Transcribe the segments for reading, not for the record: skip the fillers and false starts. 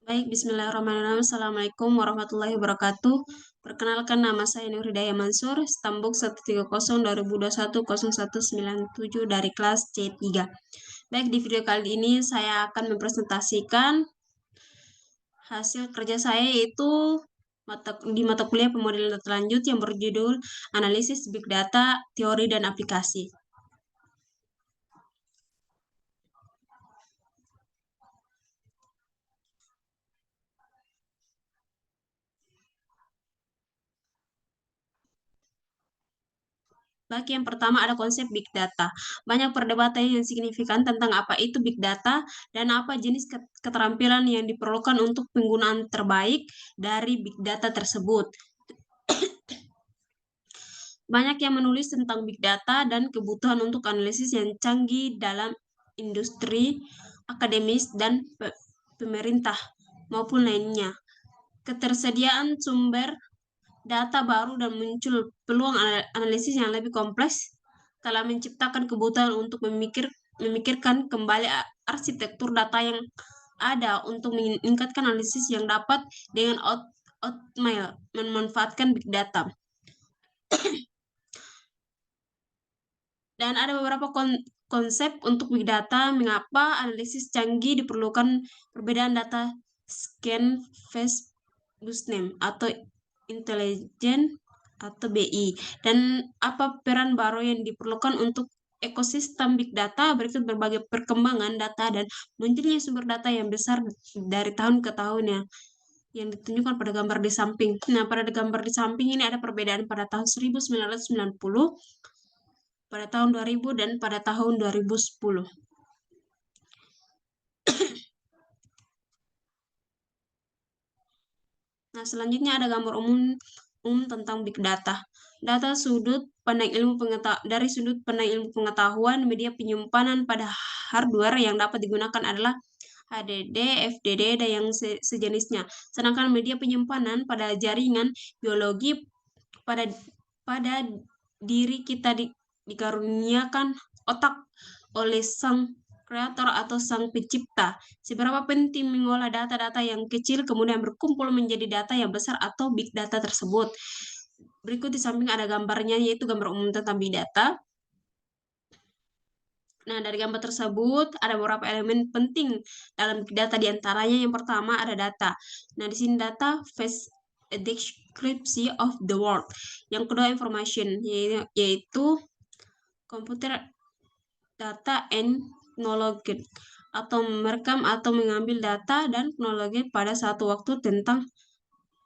Baik, bismillahirrahmanirrahim. Assalamualaikum warahmatullahi wabarakatuh. Perkenalkan, nama saya Nur Hidayah Mansur, Stambuk 130-2021-0197 dari kelas C3. Baik, di video kali ini saya akan mempresentasikan hasil kerja saya, yaitu di mata kuliah pemodelan data lanjut yang berjudul Analisis Big Data, Teori dan Aplikasi. Bagi yang pertama ada konsep Big Data. Banyak perdebatan yang signifikan tentang apa itu Big Data dan apa jenis keterampilan yang diperlukan untuk penggunaan terbaik dari Big Data tersebut. Banyak yang menulis tentang Big Data dan kebutuhan untuk analisis yang canggih dalam industri, akademis, dan pemerintah maupun lainnya. Ketersediaan sumber data baru dan muncul peluang analisis yang lebih kompleks telah menciptakan kebutuhan untuk memikirkan kembali arsitektur data yang ada untuk meningkatkan analisis yang dapat dengan optimal memanfaatkan big data. Dan ada beberapa konsep untuk big data, mengapa analisis canggih diperlukan, perbedaan data scan face boost name atau intelijen atau BI, dan apa peran baru yang diperlukan untuk ekosistem big data. Berikut berbagai perkembangan data dan munculnya sumber data yang besar dari tahun ke tahun yang ditunjukkan pada gambar di samping. Nah, pada gambar di samping ini ada perbedaan pada tahun 1990, pada tahun 2000, dan pada tahun 2010. Nah, selanjutnya ada gambar umum tentang big data. Data dari sudut pandang ilmu pengetahuan, media penyimpanan pada hardware yang dapat digunakan adalah HDD, FDD, dan yang sejenisnya. Sedangkan media penyimpanan pada jaringan biologi, pada pada diri kita dikaruniakan otak oleh sang kreator atau sang pencipta. Seberapa penting mengolah data-data yang kecil kemudian berkumpul menjadi data yang besar atau big data tersebut. Berikut di samping ada gambarnya, yaitu gambar umum tentang big data. Nah, dari gambar tersebut ada beberapa elemen penting dalam big data, diantaranya yang pertama ada data. Nah, di sini data face a description of the world. Yang kedua information, yaitu komputer data and knowledge, atau merekam atau mengambil data dan teknologi pada satu waktu tentang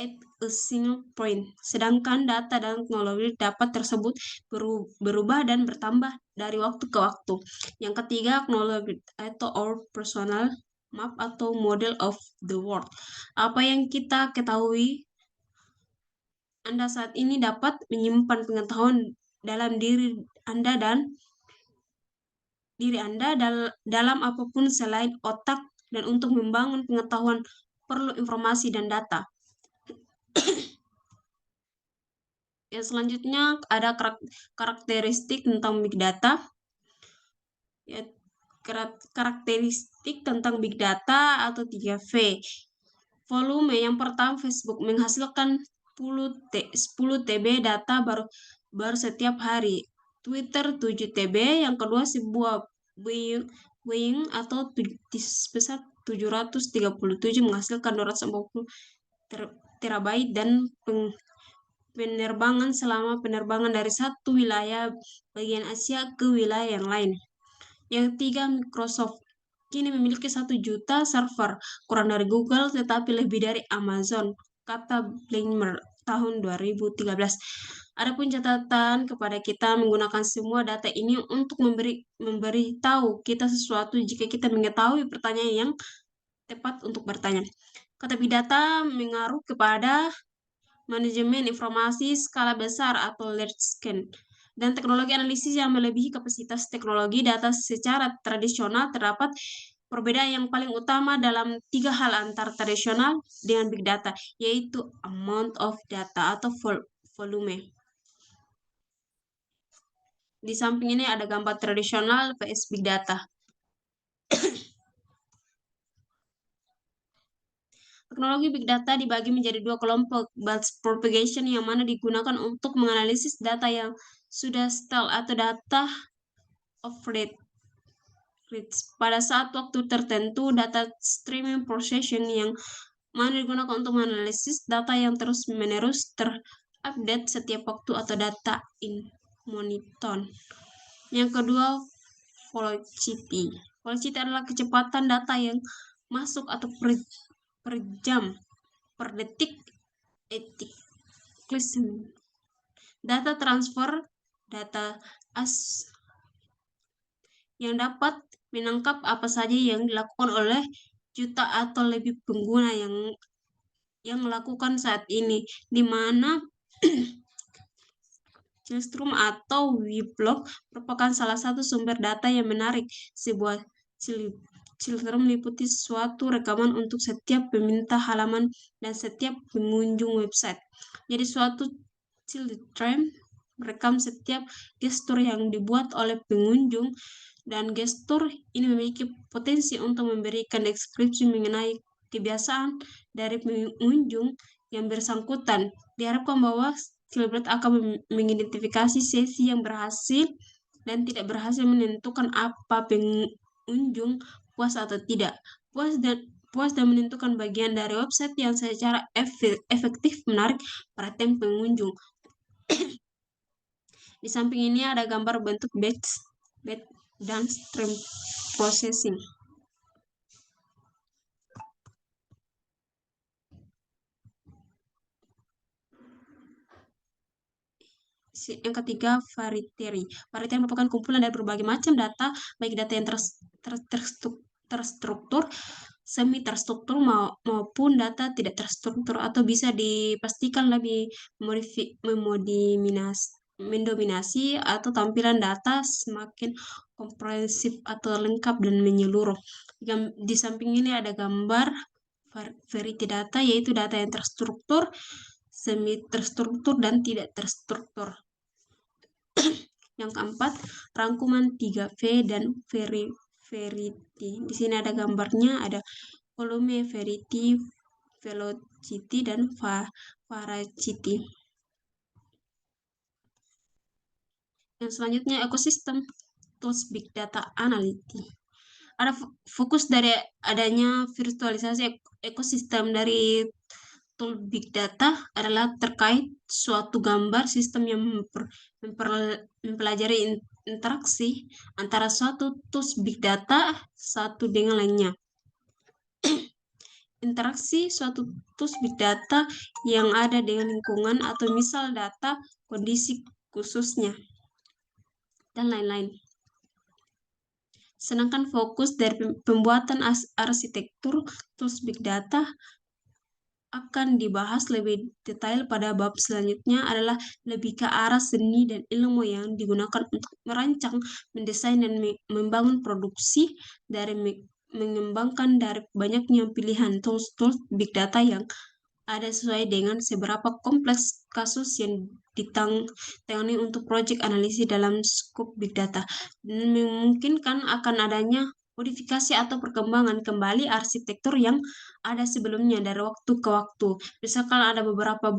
at a single point. Sedangkan data dan teknologi dapat tersebut berubah dan bertambah dari waktu ke waktu. Yang ketiga, teknologi atau our personal map atau model of the world. Apa yang kita ketahui, Anda saat ini dapat menyimpan pengetahuan dalam diri Anda dalam apapun selain otak, dan untuk membangun pengetahuan perlu informasi dan data. Yang selanjutnya ada karakteristik tentang big data. Ya, karakteristik tentang big data atau 3V. Volume yang pertama, Facebook menghasilkan 10 TB data baru setiap hari. Twitter 7 TB. Yang kedua, sebuah Boeing atau sebesar 737 menghasilkan 240 terabyte dan penerbangan selama penerbangan dari satu wilayah bagian Asia ke wilayah yang lain. Yang ketiga, Microsoft kini memiliki 1 juta server, kurang dari Google tetapi lebih dari Amazon, kata Blinmer tahun 2013. Adapun catatan kepada kita, menggunakan semua data ini untuk memberitahu kita sesuatu jika kita mengetahui pertanyaan yang tepat untuk bertanya. Kata big data mengaruh kepada manajemen informasi skala besar atau large scale, dan teknologi analisis yang melebihi kapasitas teknologi data secara tradisional. Terdapat perbedaan yang paling utama dalam 3 hal antara tradisional dengan big data, yaitu amount of data atau volume. Di samping ini ada gambar tradisional vs big data. Teknologi Big Data dibagi menjadi dua kelompok, batch propagation yang mana digunakan untuk menganalisis data yang sudah stale atau data of rate. Pada saat waktu tertentu, data streaming processing yang mana digunakan untuk menganalisis data yang terus-menerus terupdate setiap waktu atau data in monoton. Yang kedua, velocity. Velocity adalah kecepatan data yang masuk atau per jam, per detik, data transfer, data as yang dapat menangkap apa saja yang dilakukan oleh juta atau lebih pengguna yang melakukan saat ini, di mana Chillstrom atau Weblog merupakan salah satu sumber data yang menarik. Sebuah Chillstrom meliputi suatu rekaman untuk setiap peminta halaman dan setiap pengunjung website. Jadi suatu Chillstrom merekam setiap gestur yang dibuat oleh pengunjung, dan gestur ini memiliki potensi untuk memberikan deskripsi mengenai kebiasaan dari pengunjung yang bersangkutan. Diharapkan bahwa Skillbot akan mengidentifikasi sesi yang berhasil dan tidak berhasil, menentukan apa pengunjung puas atau tidak puas dan menentukan bagian dari website yang secara efektif menarik perhatian pengunjung. Di samping ini ada gambar bentuk batch dan stream processing. Yang ketiga, variety. Variety merupakan kumpulan dari berbagai macam data, baik data yang terstruktur, semi terstruktur maupun data tidak terstruktur, atau bisa dipastikan lebih mendominasi atau tampilan data semakin komprehensif atau lengkap dan menyeluruh. Di samping ini ada gambar variety data, yaitu data yang terstruktur, semi terstruktur, dan tidak terstruktur. Yang keempat, rangkuman 3V dan variety. Di sini ada gambarnya, ada volume, variety, velocity, dan varacity. Yang selanjutnya, ekosistem tools big data analytics. Ada fokus dari adanya virtualisasi ekosistem dari tool big data adalah terkait suatu gambar sistem yang mempelajari interaksi antara suatu tools big data satu dengan lainnya. Interaksi suatu tools big data yang ada dengan lingkungan atau misal data kondisi khususnya dan lain-lain. Sedangkan fokus dari pembuatan arsitektur tools big data akan dibahas lebih detail pada bab selanjutnya, adalah lebih ke arah seni dan ilmu yang digunakan untuk merancang, mendesain, dan membangun produksi dari mengembangkan dari banyaknya pilihan tools big data yang ada sesuai dengan seberapa kompleks kasus yang ditangani untuk proyek analisis dalam skop big data, dan memungkinkan akan adanya modifikasi atau perkembangan kembali arsitektur yang ada sebelumnya dari waktu ke waktu. Misalkan ada beberapa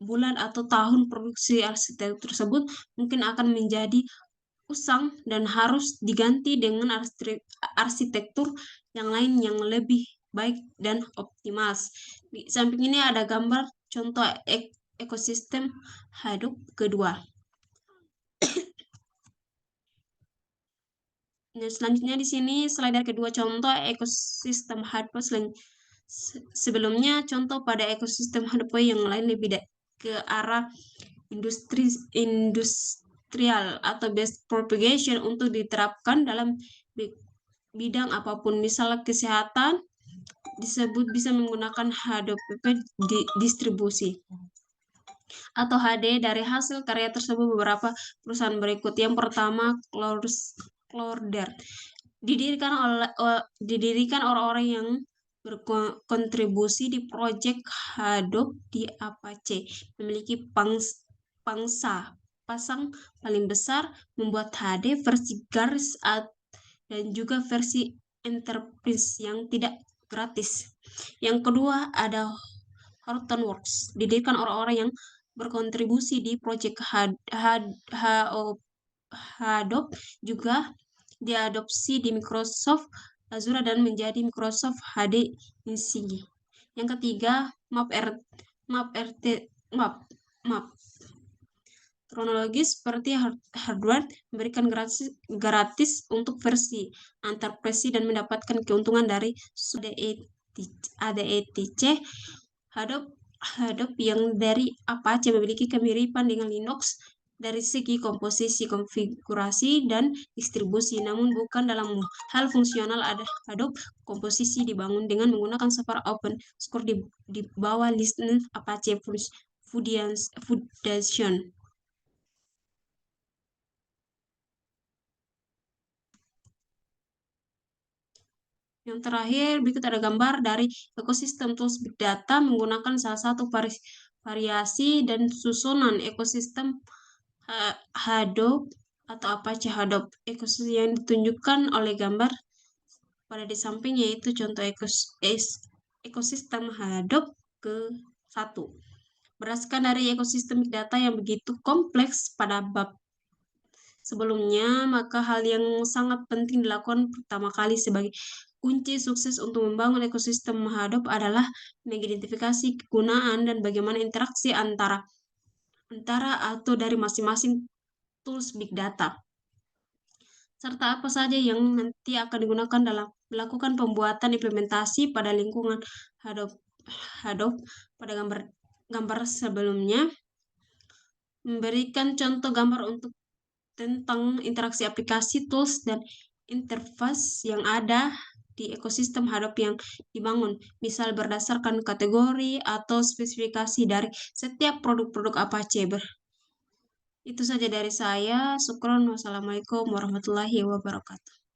bulan atau tahun produksi arsitektur tersebut mungkin akan menjadi usang dan harus diganti dengan arsitektur yang lain yang lebih baik dan optimal. Di samping ini ada gambar contoh ekosistem Hadoop kedua. Nah, selanjutnya di sini slider kedua contoh ekosistem Hadoop. Sebelumnya contoh pada ekosistem Hadoop yang lain lebih ke arah industrial atau best propagation untuk diterapkan dalam bidang apapun. Misalnya kesehatan disebut bisa menggunakan Hadoop distribusi atau HD dari hasil karya tersebut beberapa perusahaan berikut. Yang pertama, Cloudera. Didirikan orang-orang yang berkontribusi di proyek Hadoop di Apache, memiliki pasang paling besar, membuat HD versi garis dan juga versi enterprise yang tidak gratis. Yang kedua ada Hortonworks, didirikan orang-orang yang berkontribusi di proyek Hadop, juga diadopsi di Microsoft Azure dan menjadi Microsoft HD Insigne. Yang ketiga, Map RT Map Map kronologis seperti hardware memberikan gratis untuk versi antar versi dan mendapatkan keuntungan dari ADETC. Hadop Hadop yang dari Apache memiliki kemiripan dengan Linux dari segi komposisi, konfigurasi, dan distribusi, namun bukan dalam hal fungsional. Ada Hadop komposisi dibangun dengan menggunakan software open source di bawah lisensi Apache Foundation. Yang terakhir, berikut ada gambar dari ekosistem tools Big Data menggunakan salah satu variasi dan susunan ekosistem Hadoop atau Apache Hadoop. Ekosistem yang ditunjukkan oleh gambar pada di samping yaitu contoh ekosistem Hadoop ke satu. Berdasarkan dari ekosistem Big Data yang begitu kompleks pada bab sebelumnya, maka hal yang sangat penting dilakukan pertama kali sebagai kunci sukses untuk membangun ekosistem Hadoop adalah mengidentifikasi kegunaan dan bagaimana interaksi antara atau dari masing-masing tools Big Data, serta apa saja yang nanti akan digunakan dalam melakukan pembuatan implementasi pada lingkungan Hadoop. Pada gambar sebelumnya memberikan contoh gambar untuk tentang interaksi aplikasi, tools, dan interface yang ada di ekosistem Hadoop yang dibangun, misal berdasarkan kategori atau spesifikasi dari setiap produk-produk Apache. Itu saja dari saya. Syukron. Wassalamualaikum warahmatullahi wabarakatuh.